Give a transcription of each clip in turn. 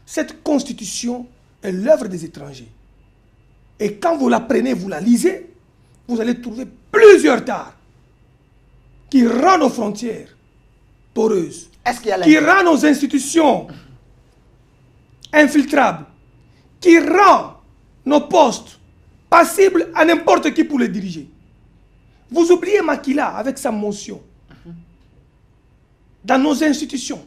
Cette constitution est l'œuvre des étrangers. Et quand vous la prenez, vous la lisez, vous allez trouver plusieurs tares qui rendent nos frontières poreuses, qui rendent nos institutions infiltrables, qui rendent nos postes passibles à n'importe qui pour les diriger. Vous oubliez Makila avec sa motion dans nos institutions,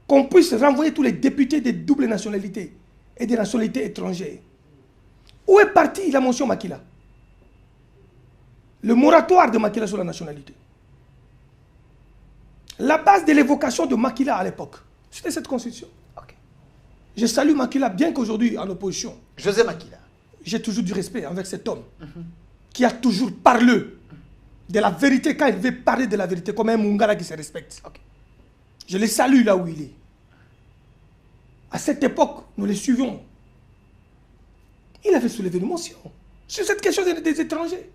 qu'on puisse renvoyer tous les députés de double nationalité et des nationalités étrangères. Où est partie la motion Makila? Le moratoire de Makila sur la nationalité. La base de l'évocation de Makila à l'époque, c'était cette constitution. Okay. Je salue Makila, bien qu'aujourd'hui en opposition. José Makila. J'ai toujours du respect envers cet homme qui a toujours parlé de la vérité quand il veut parler de la vérité, comme un Mungala qui se respecte. Okay. Je le salue là où il est. À cette époque, nous le suivions. Il avait soulevé une motion sur cette question des étrangers.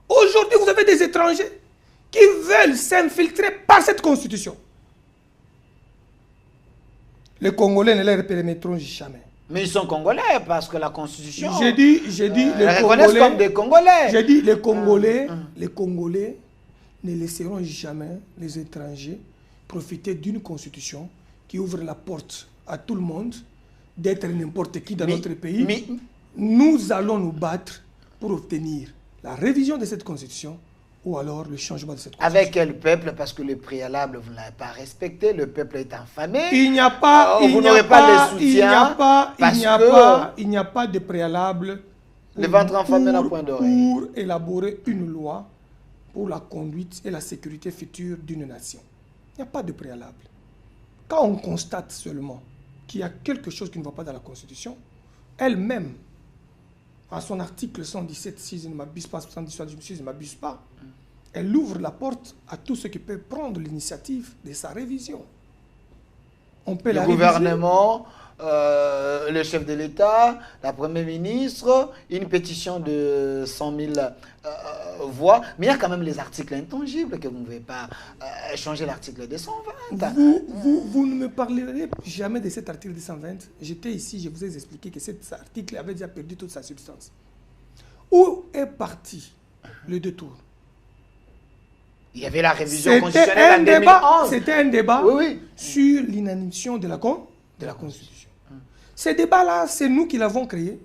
Aujourd'hui, vous avez des étrangers qui veulent s'infiltrer par cette constitution. Les Congolais ne les permettront jamais. Mais ils sont Congolais parce que la constitution... J'ai dit les Congolais comme des Congolais. J'ai dit les Congolais ne laisseront jamais les étrangers profiter d'une constitution qui ouvre la porte à tout le monde d'être n'importe qui dans notre pays. Nous allons nous battre pour obtenir la révision de cette constitution ou alors le changement de cette constitution. Avec quel peuple? Parce que le préalable, vous ne l'avez pas respecté, le peuple est affamé. Il n'y a pas, vous n'aurez pas les soutiens. Il n'y a pas de préalable le ventre enfamé n'a point d'oreille. Pour élaborer une loi pour la conduite et la sécurité future d'une nation. Il n'y a pas de préalable. Quand on constate seulement qu'il y a quelque chose qui ne va pas dans la Constitution, elle-même, à son article 117, si je ne m'abuse pas, 118, si je ne m'abuse pas, elle ouvre la porte à tous ceux qui peuvent prendre l'initiative de sa révision. On peut le gouvernement, le chef de l'État, la Première ministre, une pétition de 100 000 voix. Mais il y a quand même les articles intangibles que vous ne pouvez pas changer l'article 220. Vous ne me parlerez jamais de cet article 220. J'étais ici, je vous ai expliqué que cet article avait déjà perdu toute sa substance. Où est parti le détour? Il y avait la révision constitutionnelle en 2011. C'était un débat sur l'inadmission de la Constitution. Ce débat-là, c'est nous qui l'avons créé.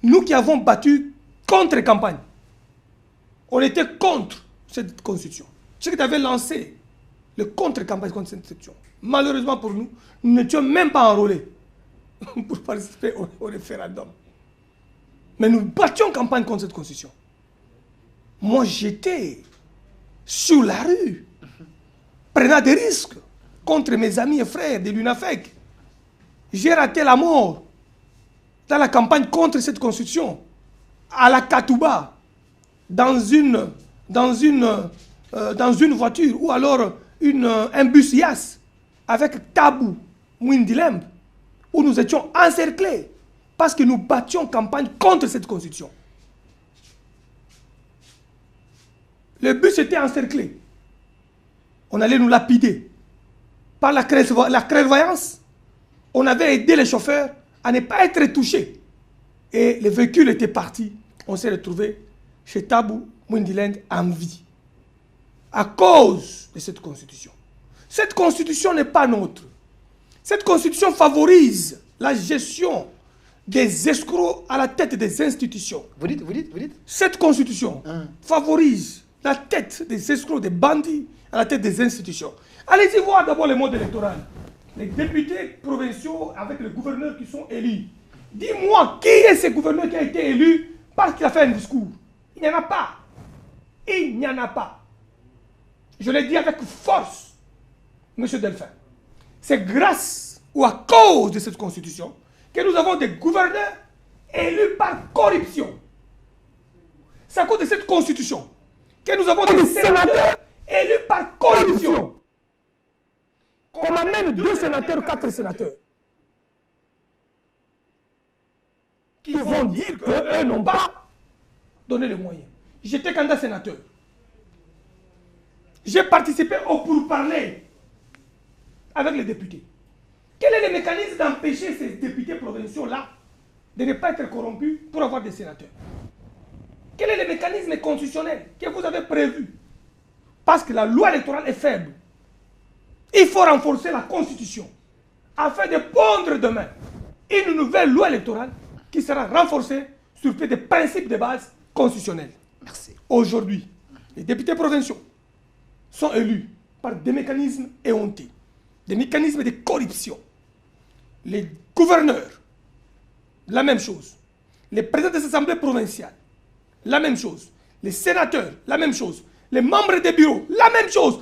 Nous qui avons battu contre-campagne. On était contre cette Constitution. Ceux qui avaient lancé le contre-campagne contre cette Constitution. Malheureusement pour nous, nous n'étions même pas enrôlés pour participer au référendum. Mais nous battions campagne contre cette Constitution. Moi, j'étais sur la rue, prenant des risques contre mes amis et frères de l'UNAFEC. J'ai raté la mort dans la campagne contre cette constitution, à la Katouba, dans une voiture, ou alors un bus Yas, avec Tabou, Mwindilembe, où nous étions encerclés, parce que nous battions campagne contre cette constitution. Le bus était encerclé. On allait nous lapider. Par la clairvoyance, on avait aidé les chauffeurs à ne pas être touchés. Et le véhicule était parti. On s'est retrouvé chez Tabou Mwindilembe en vie. À cause de cette constitution. Cette constitution n'est pas nôtre. Cette constitution favorise la gestion des escrocs à la tête des institutions. Vous dites. Cette constitution favorise la tête des escrocs, des bandits à la tête des institutions. Allez-y voir d'abord le mode électoral. Les députés provinciaux avec les gouverneurs qui sont élus. Dis-moi, qui est ce gouverneur qui a été élu parce qu'il a fait un discours? Il n'y en a pas. Il n'y en a pas. Je l'ai dit avec force, M. Delphin. C'est grâce ou à cause de cette constitution que nous avons des gouverneurs élus par corruption. C'est à cause de cette constitution que nous avons des sénateurs élus par corruption. On a même 2 sénateurs, 4 sénateurs, qui vont dire qu'eux n'ont pas donné les moyens. J'étais candidat sénateur. J'ai participé au pourparlers avec les députés. Quel est le mécanisme d'empêcher ces députés provinciaux-là de ne pas être corrompus pour avoir des sénateurs? Quel est le mécanisme constitutionnel que vous avez prévu? Parce que la loi électorale est faible. Il faut renforcer la Constitution afin de pondre demain une nouvelle loi électorale qui sera renforcée sur des principes de base constitutionnels. Merci. Aujourd'hui, les députés provinciaux sont élus par des mécanismes éhontés, des mécanismes de corruption. Les gouverneurs, la même chose. Les présidents des assemblées provinciales, la même chose. Les sénateurs, la même chose. Les membres des bureaux, la même chose.